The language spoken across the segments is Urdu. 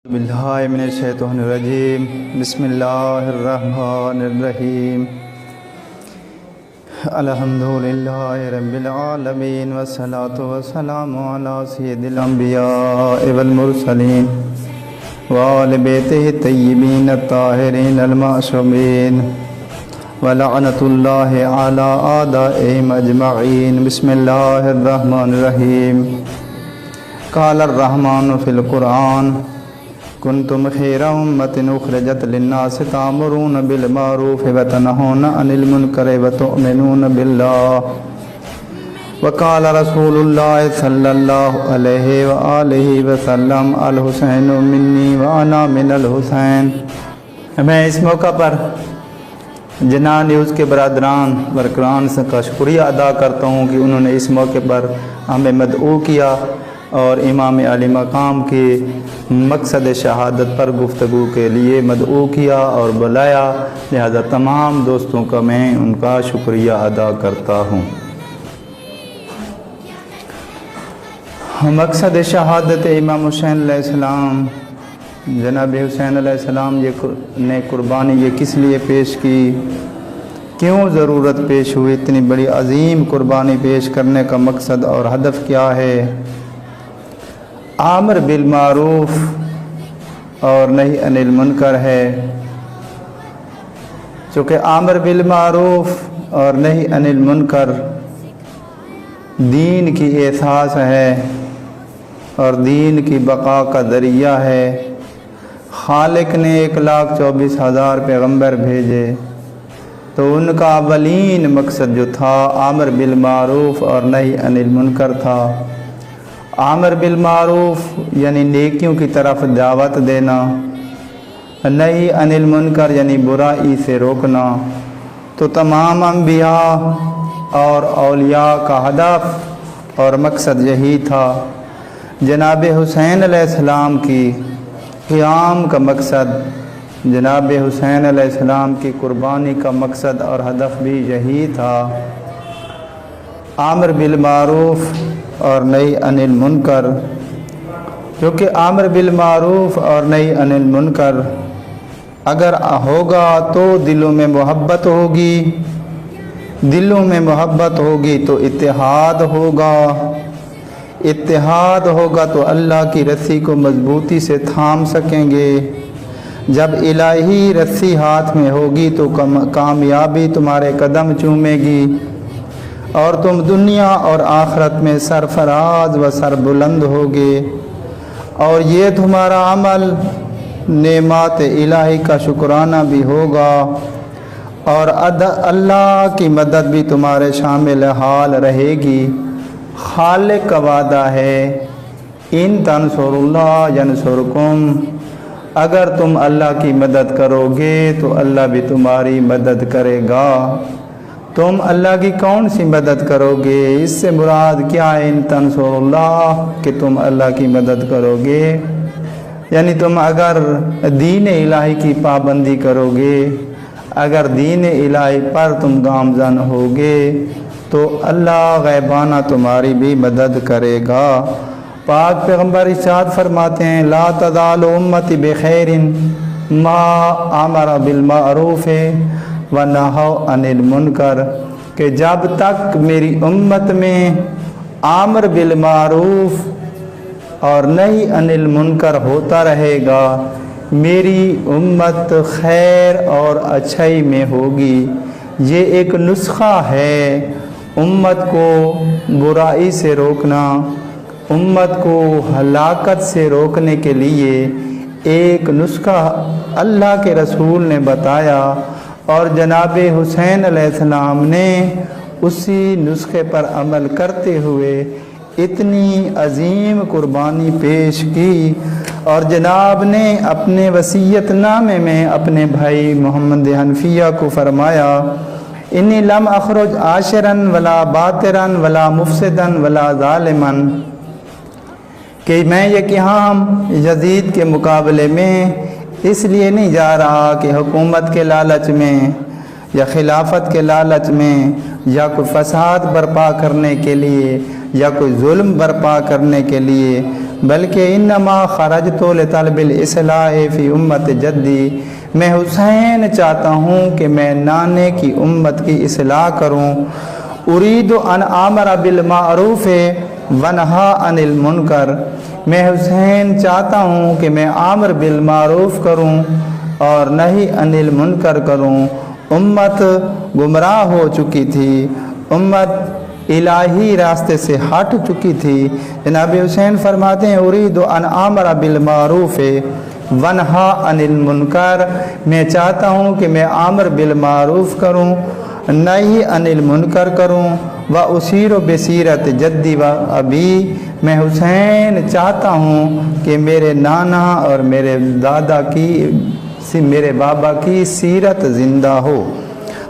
باللہ من الشیطان الرجیم بسم اللہ الرحمن الرحیم الحمدللہ رب العالمین والصلاة والسلام علی سید الانبیاء والمرسلین وآل بیتہ الطیبین الطاہرین المعصومین ولعنۃ اللہ علی اعدائہم اجمعین بسم اللہ الرحمن الرحیم قال الرحمن فی القرآن کنتم خیر امۃ اخرجت للناس تأمرون بالمعروف وتنہون عن المنکر وتؤمنون باللہ وقال رسول اللہ صلی اللہ علیہ وآلہ وسلم الحسین منی وانا من الحسین۔ میں اس موقع پر جناح نیوز کے برادران برکران سے کا شکریہ ادا کرتا ہوں کہ انہوں نے اس موقع پر ہمیں مدعو کیا اور امام علی مقام کے مقصد شہادت پر گفتگو کے لیے مدعو کیا اور بلایا، لہذا تمام دوستوں کا میں ان کا شکریہ ادا کرتا ہوں۔ مقصد شہادت امام حسین علیہ السلام، جناب حسین علیہ السلام نے قربانی یہ کس لیے پیش کی، کیوں ضرورت پیش ہوئی، اتنی بڑی عظیم قربانی پیش کرنے کا مقصد اور ہدف کیا ہے؟ امر بالمعروف اور نہی عن المنکر ہے۔ چونکہ امر بالمعروف اور نہی عن المنکر دین کی احساس ہے اور دین کی بقا کا ذریعہ ہے۔ خالق نے 1,24,000 پیغمبر بھیجے تو ان کا اولین مقصد جو تھا امر بالمعروف اور نہی عن المنکر تھا۔ امر بالمعروف یعنی نیکیوں کی طرف دعوت دینا، نہی عن المنکر یعنی برائی سے روکنا۔ تو تمام انبیاء اور اولیاء کا ہدف اور مقصد یہی تھا۔ جناب حسین علیہ السلام کی قیام کا مقصد، جناب حسین علیہ السلام کی قربانی کا مقصد اور ہدف بھی یہی تھا۔ امر بالمعروف اور نہی عن المنکر، کیونکہ امر بالمعروف اور نہی عن المنکر اگر ہوگا تو دلوں میں محبت ہوگی، دلوں میں محبت ہوگی تو اتحاد ہوگا، اتحاد ہوگا تو اللہ کی رسی کو مضبوطی سے تھام سکیں گے۔ جب الہی رسی ہاتھ میں ہوگی تو کامیابی تمہارے قدم چومے گی اور تم دنیا اور آخرت میں سرفراز و سربلند ہوگے، اور یہ تمہارا عمل نعمات الہی کا شکرانہ بھی ہوگا، اور اللہ کی مدد بھی تمہارے شامل حال رہے گی۔ خالق کا وعدہ ہے ان تنصروا اللہ ینصرکم، اگر تم اللہ کی مدد کرو گے تو اللہ بھی تمہاری مدد کرے گا۔ تم اللہ کی کون سی مدد کرو گے؟ اس سے مراد کیا ہے ان تنصروا اللہ، کہ تم اللہ کی مدد کرو گے یعنی تم اگر دین الہی کی پابندی کرو گے، اگر دین الہی پر تم گامزن ہوگے تو اللہ غیبانہ تمہاری بھی مدد کرے گا۔ پاک پیغمبر ارشاد فرماتے ہیں لا تزال امتی بخیر ما امر بالمعروف ونہوا عن المنکر، کہ جب تک میری امت میں امر بالمعروف اور نہی عن المنکر ہوتا رہے گا، میری امت خیر اور اچھائی میں ہوگی۔ یہ ایک نسخہ ہے امت کو برائی سے روکنا، امت کو ہلاکت سے روکنے کے لیے ایک نسخہ اللہ کے رسول نے بتایا، اور جناب حسین علیہ السلام نے اسی نسخے پر عمل کرتے ہوئے اتنی عظیم قربانی پیش کی، اور جناب نے اپنے وصیت نامے میں اپنے بھائی محمد حنفیہ کو فرمایا انی لم اخرج عاشرا ولا باطرا ولا مفسدا ولا ظالما، کہ میں یہ قیام یزید کے مقابلے میں اس لیے نہیں جا رہا کہ حکومت کے لالچ میں یا خلافت کے لالچ میں یا کوئی فساد برپا کرنے کے لیے یا کوئی ظلم برپا کرنے کے لیے، بلکہ انما خرجت لطلب الاصلاح فی امت جدی، میں حسین چاہتا ہوں کہ میں نانے کی امت کی اصلاح کروں۔ ارید ان آمر بالمعروف ونہا عن المنکر، میں حسین چاہتا ہوں کہ میں آمر بالمعروف کروں اور نہی عن المنکر کروں۔ امت گمراہ ہو چکی تھی، امت الہی راستے سے ہٹ چکی تھی۔ جناب حسین فرماتے ہیں ارید ان آمر بالمعروف ونہا عن المنکر، میں چاہتا ہوں کہ میں آمر بالمعروف کروں، نہی عن المنکر کروں۔ و اسیر بسیرت جدی و ابی، میں حسین چاہتا ہوں کہ میرے نانا اور میرے دادا کی، میرے بابا کی سیرت زندہ ہو۔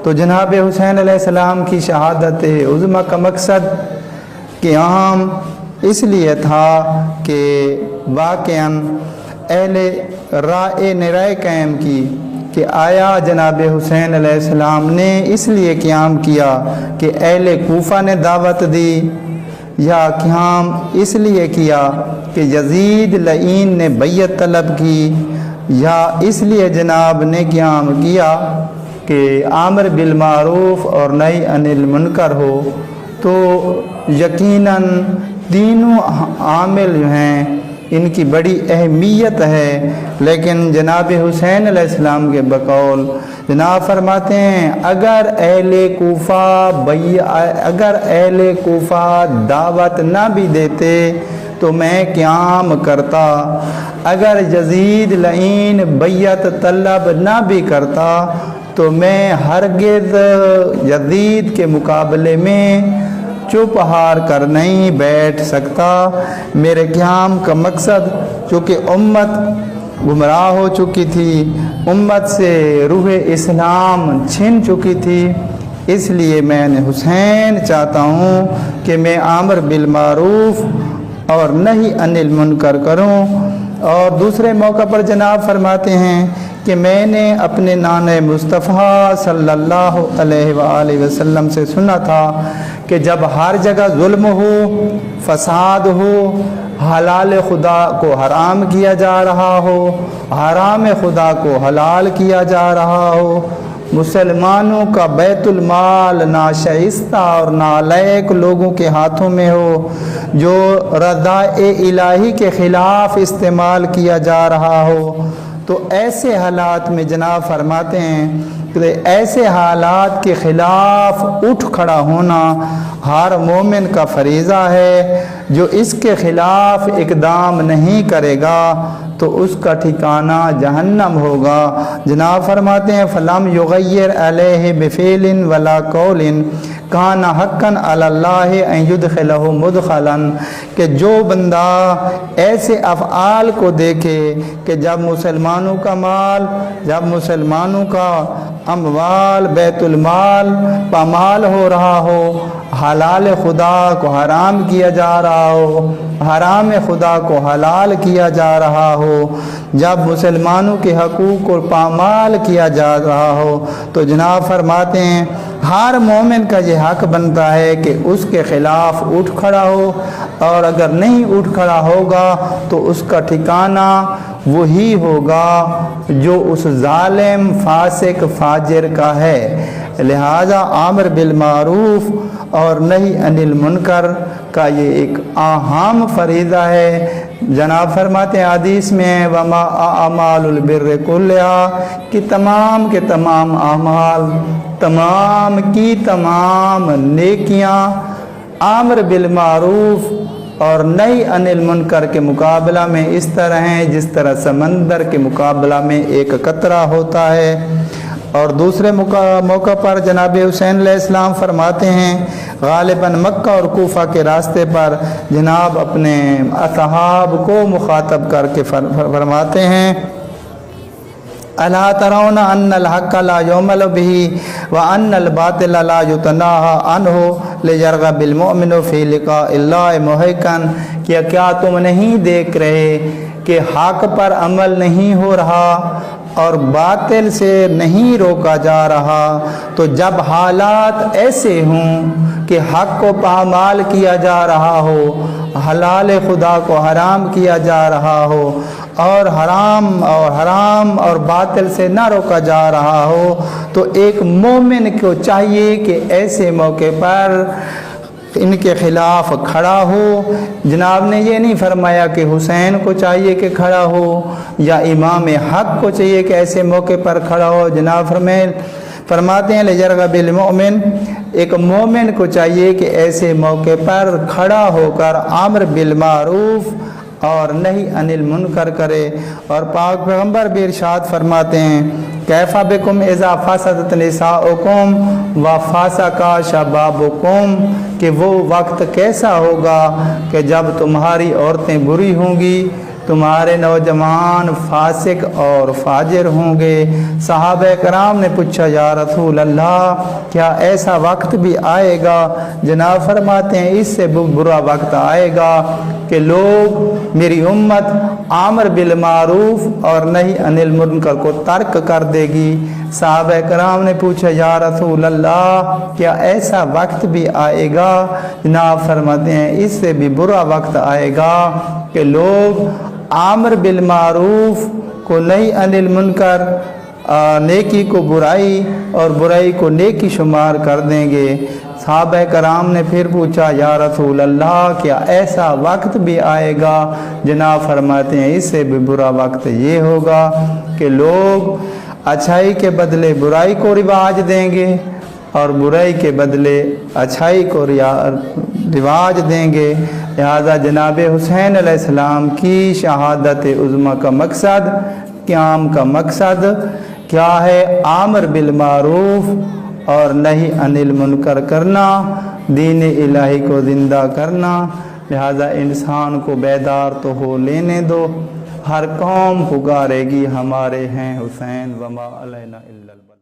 تو جناب حسین علیہ السلام کی شہادت عظمیٰ کا مقصد قیام اس لیے تھا کہ واقعاً اہل رائے نے رائے قائم کی کہ آیا جناب حسین علیہ السلام نے اس لیے قیام کیا کہ اہل کوفہ نے دعوت دی، یا قیام اس لیے کیا کہ یزید لعین نے بیعت طلب کی، یا اس لیے جناب نے قیام کیا کہ آمر بالمعروف اور نہی عن المنکر ہو۔ تو یقیناً تینوں عامل جو ہیں ان کی بڑی اہمیت ہے، لیکن جناب حسین علیہ السلام کے بقول جناب فرماتے ہیں اگر اہل کوفہ دعوت نہ بھی دیتے تو میں قیام کرتا، اگر یزید لعین بیعت طلب نہ بھی کرتا تو میں ہرگز یزید کے مقابلے میں چپ ہار کر نہیں بیٹھ سکتا۔ میرے قیام کا مقصد چونکہ امت گمراہ ہو چکی تھی، امت سے روح اسلام چھن چکی تھی، اس لیے میں نے حسین چاہتا ہوں کہ میں آمر بالمعروف اور نہی عن المنکر کروں۔ اور دوسرے موقع پر جناب فرماتے ہیں کہ میں نے اپنے نانا مصطفیٰ صلی اللہ علیہ وآلہ وسلم سے سنا تھا کہ جب ہر جگہ ظلم ہو، فساد ہو، حلال خدا کو حرام کیا جا رہا ہو، حرام خدا کو حلال کیا جا رہا ہو، مسلمانوں کا بیت المال ناشائستہ اور نالائق لوگوں کے ہاتھوں میں ہو، جو رضا الہی کے خلاف استعمال کیا جا رہا ہو، تو ایسے حالات میں جناب فرماتے ہیں کہ ایسے حالات کے خلاف اٹھ کھڑا ہونا ہر مومن کا فریضہ ہے۔ جو اس کے خلاف اقدام نہیں کرے گا تو اس کا ٹھکانہ جہنم ہوگا۔ جناب فرماتے ہیں فلم یغیر علیہ بفعل ولا قول کان حقا علی اللہ ان یدخلہ مدخلا، کہ جو بندہ ایسے افعال کو دیکھے کہ جب مسلمانوں کا مال، جب مسلمانوں کا اموال بیت المال پامال ہو رہا ہو، حلال خدا کو حرام کیا جا رہا ہو، حرام خدا کو حلال کیا جا رہا ہو، جب مسلمانوں کے حقوق کو پامال کیا جا رہا ہو، تو جناب فرماتے ہیں ہر مومن کا یہ حق بنتا ہے کہ اس کے خلاف اٹھ کھڑا ہو، اور اگر نہیں اٹھ کھڑا ہوگا تو اس کا ٹھکانہ وہی ہوگا جو اس ظالم فاسق فاجر کا ہے۔ لہذا آمر بالمعروف اور نہی عن المنکر کا یہ ایک اہم فریضہ ہے۔ جناب فرماتے ہیں حدیث میں وما اعمال البر کلھا، کہ تمام کے تمام اعمال، تمام کی تمام نیکیاں آمر بالمعروف اور نہی عن المنکر کے مقابلہ میں اس طرح ہیں جس طرح سمندر کے مقابلہ میں ایک قطرہ ہوتا ہے۔ اور دوسرے موقع پر جناب حسین علیہ السلام فرماتے ہیں غالباً مکہ اور کوفہ کے راستے پر جناب اپنے اصحاب کو مخاطب کر کے فرماتے ہیں الا ترون ان الحق لا يعمل به وان الباطل لا يتناهى عنه ليرغب المؤمن في لقاء الله محقا، کیا تم نہیں دیکھ رہے کہ حق پر عمل نہیں ہو رہا اور باطل سے نہیں روکا جا رہا، تو جب حالات ایسے ہوں کہ حق کو پامال کیا جا رہا ہو، حلال خدا کو حرام کیا جا رہا ہو، اور حرام اور باطل سے نہ روکا جا رہا ہو، تو ایک مومن کو چاہیے کہ ایسے موقع پر ان کے خلاف کھڑا ہو۔ جناب نے یہ نہیں فرمایا کہ حسین کو چاہیے کہ کھڑا ہو یا امام حق کو چاہیے کہ ایسے موقع پر کھڑا ہو۔ جناب فرماتے ہیں لِيَرْغَبِ الْمُؤْمِنُ، ایک مومن کو چاہیے کہ ایسے موقع پر کھڑا ہو کر امر بالمعروف اور نہی عن المنکر کرے۔ اور پاک پیغمبر بھی ارشاد فرماتے ہیں کیفَ بکم اذا فسدت نساؤکم وفسق شبابکم، کہ وہ وقت کیسا ہوگا کہ جب تمہاری عورتیں بری ہوں گی، تمہارے نوجوان فاسق اور فاجر ہوں گے۔ صحابہ کرام نے پوچھا یا رسول اللہ کیا ایسا وقت بھی آئے گا؟ جناب فرماتے ہیں اس سے برا وقت آئے گا کہ لوگ میری امت امر بالمعروف اور نہی عن المنکر کو ترک کر دے گی۔ صحابہ کرام نے پوچھا یا رسول اللہ کیا ایسا وقت بھی آئے گا؟ جناب فرماتے ہیں اس سے بھی برا وقت آئے گا کہ لوگ امر بالمعروف کو نہی عن المنکر، نیکی کو برائی اور برائی کو نیکی شمار کر دیں گے۔ صحابہ کرام نے پھر پوچھا یا رسول اللہ کیا ایسا وقت بھی آئے گا؟ جناب فرماتے ہیں اس سے بھی برا وقت یہ ہوگا کہ لوگ اچھائی کے بدلے برائی کو رواج دیں گے اور برائی کے بدلے اچھائی کو رواج دیں گے۔ لہذا جناب حسین علیہ السلام کی شہادت عظمیٰ کا مقصد، قیام کا مقصد کیا ہے؟ امر بالمعروف اور نہی عن المنکر کرنا، دین الہی کو زندہ کرنا۔ لہذا انسان کو بیدار تو ہو لینے دو، ہر قوم پکارے گی ہمارے ہیں حسین وما علینا الا البلاغ۔